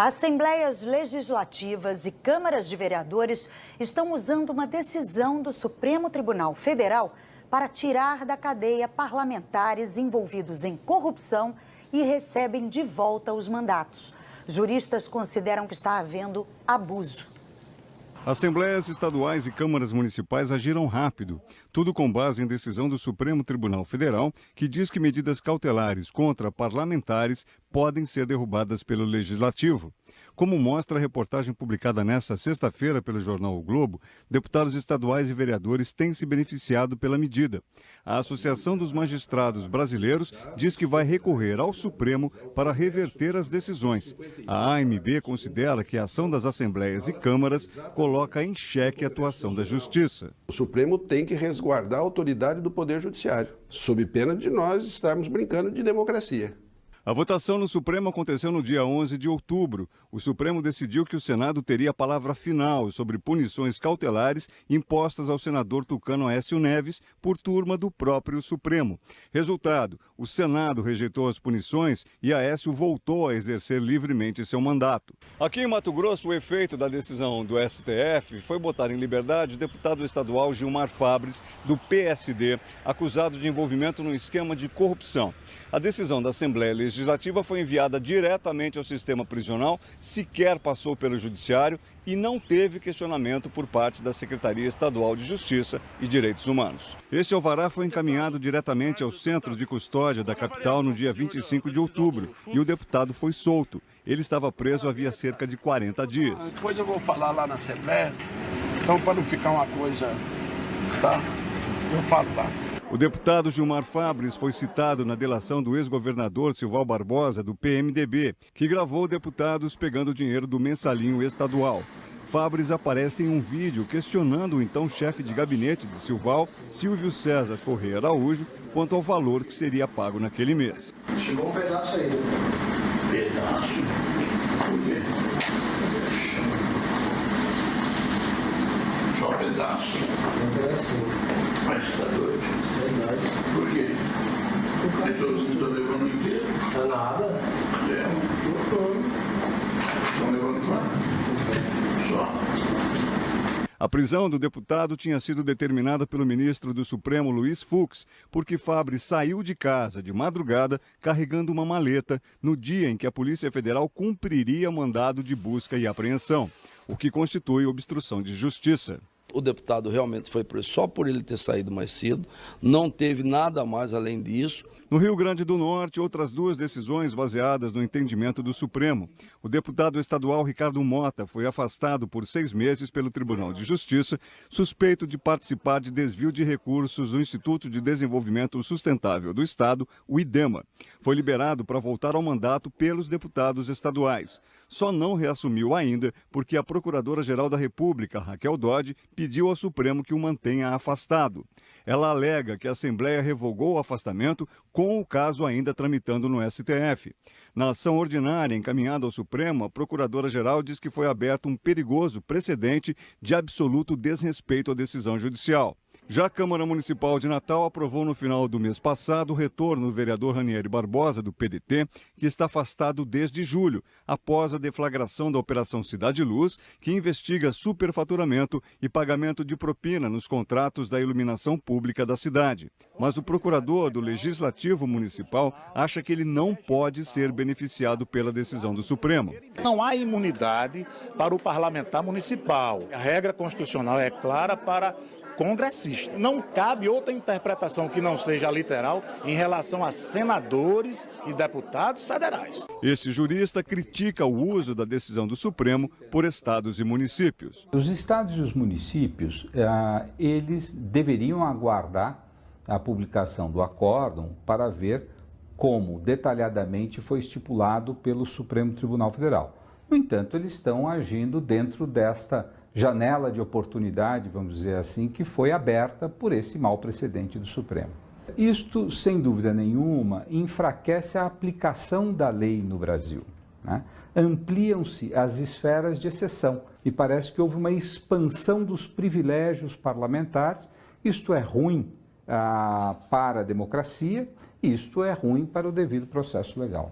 Assembleias legislativas e câmaras de vereadores estão usando uma decisão do Supremo Tribunal Federal para tirar da cadeia parlamentares envolvidos em corrupção e recebem de volta os mandatos. Juristas consideram que está havendo abuso. Assembleias estaduais e câmaras municipais agiram rápido, tudo com base em decisão do Supremo Tribunal Federal, que diz que medidas cautelares contra parlamentares podem ser derrubadas pelo Legislativo. Como mostra a reportagem publicada nesta sexta-feira pelo jornal O Globo, deputados estaduais e vereadores têm se beneficiado pela medida. A Associação dos Magistrados Brasileiros diz que vai recorrer ao Supremo para reverter as decisões. A AMB considera que a ação das assembleias e câmaras coloca em xeque a atuação da Justiça. O Supremo tem que resguardar a autoridade do Poder Judiciário, sob pena de nós estarmos brincando de democracia. A votação no Supremo aconteceu no dia 11 de outubro. O Supremo decidiu que o Senado teria a palavra final sobre punições cautelares impostas ao senador tucano Aécio Neves por turma do próprio Supremo. Resultado, o Senado rejeitou as punições e Aécio voltou a exercer livremente seu mandato. Aqui em Mato Grosso, o efeito da decisão do STF foi botar em liberdade o deputado estadual Gilmar Fabris, do PSD, acusado de envolvimento no esquema de corrupção. A decisão da Assembleia Legislativa foi enviada diretamente ao sistema prisional, sequer passou pelo Judiciário e não teve questionamento por parte da Secretaria Estadual de Justiça e Direitos Humanos. Este alvará foi encaminhado diretamente ao Centro de Custódia da capital no dia 25 de outubro e o deputado foi solto. Ele estava preso havia cerca de 40 dias. Depois eu vou falar lá na Assembleia, então para não ficar uma coisa, tá? Eu falo lá. O deputado Gilmar Fabris foi citado na delação do ex-governador Silval Barbosa, do PMDB, que gravou deputados pegando dinheiro do mensalinho estadual. Fabris aparece em um vídeo questionando o então chefe de gabinete de Silval, Silvio César Corrêa Araújo, quanto ao valor que seria pago naquele mês. Chegou um pedaço aí. Pedaço? Por quê? Só um pedaço? Um pedacinho. Mas está doido? Verdade. Por quê? Não estou levando inteiro. Não é nada. Estão levando quanto? Só. A prisão do deputado tinha sido determinada pelo ministro do Supremo, Luiz Fux, porque Fabris saiu de casa de madrugada carregando uma maleta no dia em que a Polícia Federal cumpriria mandado de busca e apreensão, o que constitui obstrução de justiça. O deputado realmente foi preso só por ele ter saído mais cedo, não teve nada mais além disso. No Rio Grande do Norte, outras duas decisões baseadas no entendimento do Supremo. O deputado estadual Ricardo Mota foi afastado por 6 meses pelo Tribunal de Justiça, suspeito de participar de desvio de recursos do Instituto de Desenvolvimento Sustentável do Estado, o IDEMA. Foi liberado para voltar ao mandato pelos deputados estaduais. Só não reassumiu ainda porque a Procuradora-Geral da República, Raquel Dodge, pediu ao Supremo que o mantenha afastado. Ela alega que a Assembleia revogou o afastamento com o caso ainda tramitando no STF. Na ação ordinária encaminhada ao Supremo, a Procuradora-Geral diz que foi aberto um perigoso precedente de absoluto desrespeito à decisão judicial. Já a Câmara Municipal de Natal aprovou no final do mês passado o retorno do vereador Ranieri Barbosa, do PDT, que está afastado desde julho, após a deflagração da Operação Cidade Luz, que investiga superfaturamento e pagamento de propina nos contratos da iluminação pública da cidade. Mas o procurador do Legislativo Municipal acha que ele não pode ser beneficiado pela decisão do Supremo. Não há imunidade para o parlamentar municipal. A regra constitucional é clara para congressista. Não cabe outra interpretação que não seja literal em relação a senadores e deputados federais. Este jurista critica o uso da decisão do Supremo por estados e municípios. Os estados e os municípios, eles deveriam aguardar a publicação do acórdão para ver como detalhadamente foi estipulado pelo Supremo Tribunal Federal. No entanto, eles estão agindo dentro desta janela de oportunidade, vamos dizer assim, que foi aberta por esse mau precedente do Supremo. Isto, sem dúvida nenhuma, enfraquece a aplicação da lei no Brasil, né? Ampliam-se as esferas de exceção e parece que houve uma expansão dos privilégios parlamentares. Isto é ruim para a democracia e isto é ruim para o devido processo legal.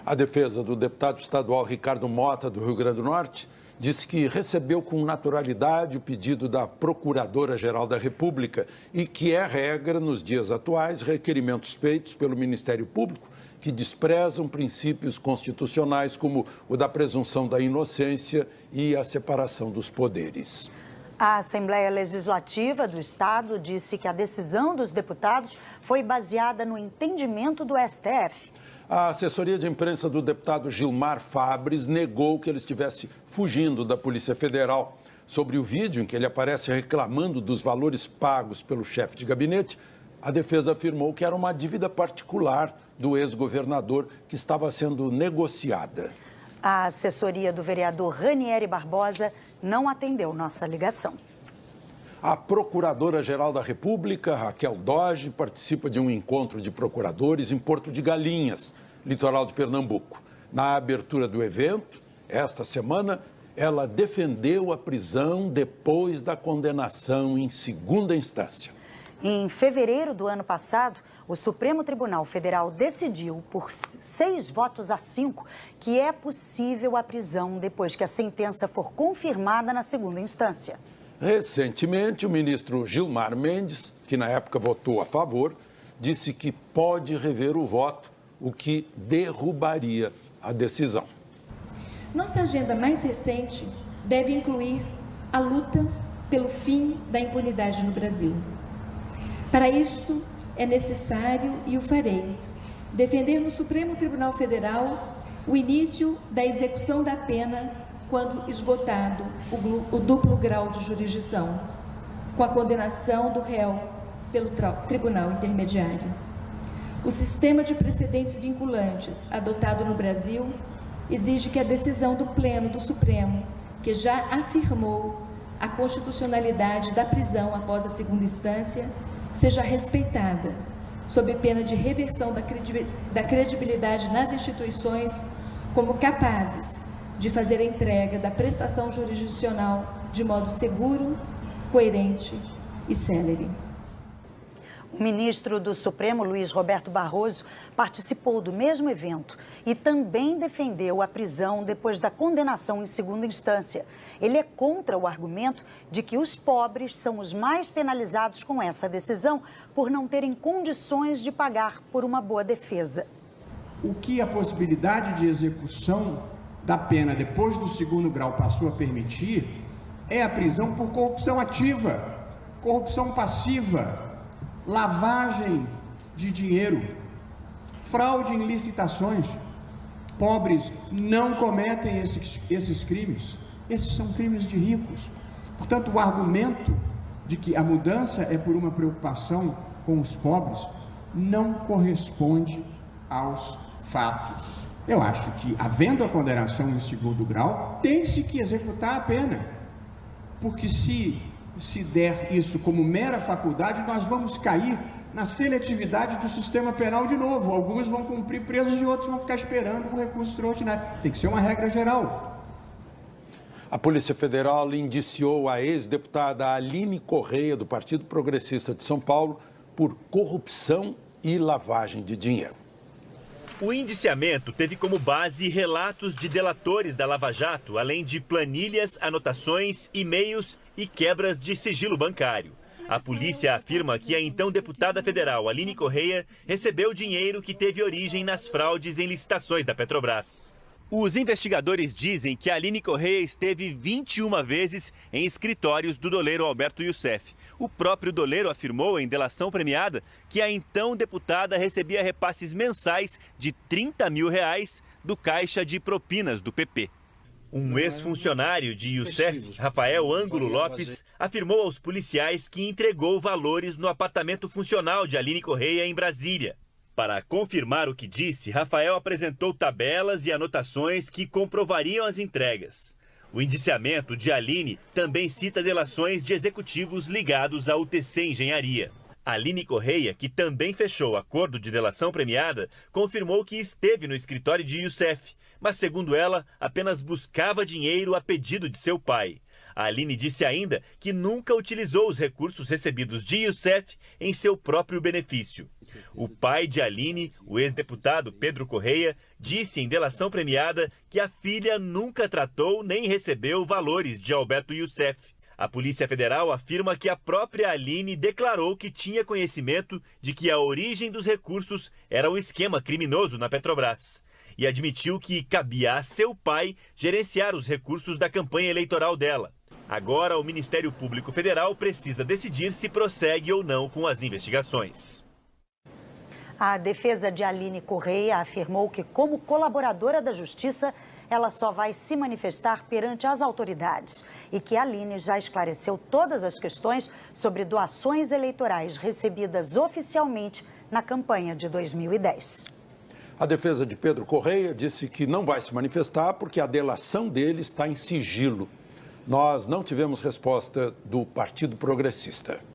A defesa do deputado estadual Ricardo Mota, do Rio Grande do Norte, disse que recebeu com naturalidade o pedido da Procuradora-Geral da República e que é regra nos dias atuais requerimentos feitos pelo Ministério Público que desprezam princípios constitucionais como o da presunção da inocência e a separação dos poderes. A Assembleia Legislativa do Estado disse que a decisão dos deputados foi baseada no entendimento do STF. A assessoria de imprensa do deputado Gilmar Fabres negou que ele estivesse fugindo da Polícia Federal. Sobre o vídeo em que ele aparece reclamando dos valores pagos pelo chefe de gabinete, a defesa afirmou que era uma dívida particular do ex-governador que estava sendo negociada. A assessoria do vereador Ranieri Barbosa não atendeu nossa ligação. A Procuradora-Geral da República, Raquel Doge, participa de um encontro de procuradores em Porto de Galinhas, litoral de Pernambuco. Na abertura do evento, esta semana, ela defendeu a prisão depois da condenação em segunda instância. Em fevereiro do ano passado, o Supremo Tribunal Federal decidiu, por 6 votos a 5, que é possível a prisão depois que a sentença for confirmada na segunda instância. Recentemente, o ministro Gilmar Mendes, que na época votou a favor, disse que pode rever o voto, o que derrubaria a decisão. Nossa agenda mais recente deve incluir a luta pelo fim da impunidade no Brasil. Para isto, é necessário, e o farei, defender no Supremo Tribunal Federal o início da execução da pena quando esgotado o duplo grau de jurisdição, com a condenação do réu pelo Tribunal Intermediário. O sistema de precedentes vinculantes adotado no Brasil exige que a decisão do Pleno do Supremo, que já afirmou a constitucionalidade da prisão após a segunda instância, seja respeitada, sob pena de reversão da credibilidade nas instituições como capazes de fazer a entrega da prestação jurisdicional de modo seguro, coerente e célere. O ministro do Supremo, Luiz Roberto Barroso, participou do mesmo evento e também defendeu a prisão depois da condenação em segunda instância. Ele é contra o argumento de que os pobres são os mais penalizados com essa decisão por não terem condições de pagar por uma boa defesa. O que a possibilidade de execução da pena depois do segundo grau passou a permitir é a prisão por corrupção ativa, corrupção passiva, lavagem de dinheiro, fraude em licitações. Pobres não cometem esses crimes. Esses são crimes de ricos. Portanto, o argumento de que a mudança é por uma preocupação com os pobres não corresponde aos fatos. Eu acho que, havendo a condenação em segundo grau, tem-se que executar a pena. Porque se der isso como mera faculdade, nós vamos cair na seletividade do sistema penal de novo. Alguns vão cumprir presos e outros vão ficar esperando o recurso extraordinário. Tem que ser uma regra geral. A Polícia Federal indiciou a ex-deputada Aline Correia, do Partido Progressista de São Paulo, por corrupção e lavagem de dinheiro. O indiciamento teve como base relatos de delatores da Lava Jato, além de planilhas, anotações, e-mails e quebras de sigilo bancário. A polícia afirma que a então deputada federal Aline Correia recebeu dinheiro que teve origem nas fraudes em licitações da Petrobras. Os investigadores dizem que Aline Correia esteve 21 vezes em escritórios do doleiro Alberto Youssef. O próprio doleiro afirmou em delação premiada que a então deputada recebia repasses mensais de R$30 mil do caixa de propinas do PP. Um ex-funcionário de Youssef, Rafael Ângulo Lopes, afirmou aos policiais que entregou valores no apartamento funcional de Aline Correia em Brasília. Para confirmar o que disse, Rafael apresentou tabelas e anotações que comprovariam as entregas. O indiciamento de Aline também cita delações de executivos ligados à UTC Engenharia. Aline Correia, que também fechou acordo de delação premiada, confirmou que esteve no escritório de Youssef, mas, segundo ela, apenas buscava dinheiro a pedido de seu pai. A Aline disse ainda que nunca utilizou os recursos recebidos de Youssef em seu próprio benefício. O pai de Aline, o ex-deputado Pedro Correia, disse em delação premiada que a filha nunca tratou nem recebeu valores de Alberto Youssef. A Polícia Federal afirma que a própria Aline declarou que tinha conhecimento de que a origem dos recursos era um esquema criminoso na Petrobras. E admitiu que cabia a seu pai gerenciar os recursos da campanha eleitoral dela. Agora, o Ministério Público Federal precisa decidir se prossegue ou não com as investigações. A defesa de Aline Correia afirmou que, como colaboradora da Justiça, ela só vai se manifestar perante as autoridades e que Aline já esclareceu todas as questões sobre doações eleitorais recebidas oficialmente na campanha de 2010. A defesa de Pedro Correia disse que não vai se manifestar porque a delação dele está em sigilo. Nós não tivemos resposta do Partido Progressista.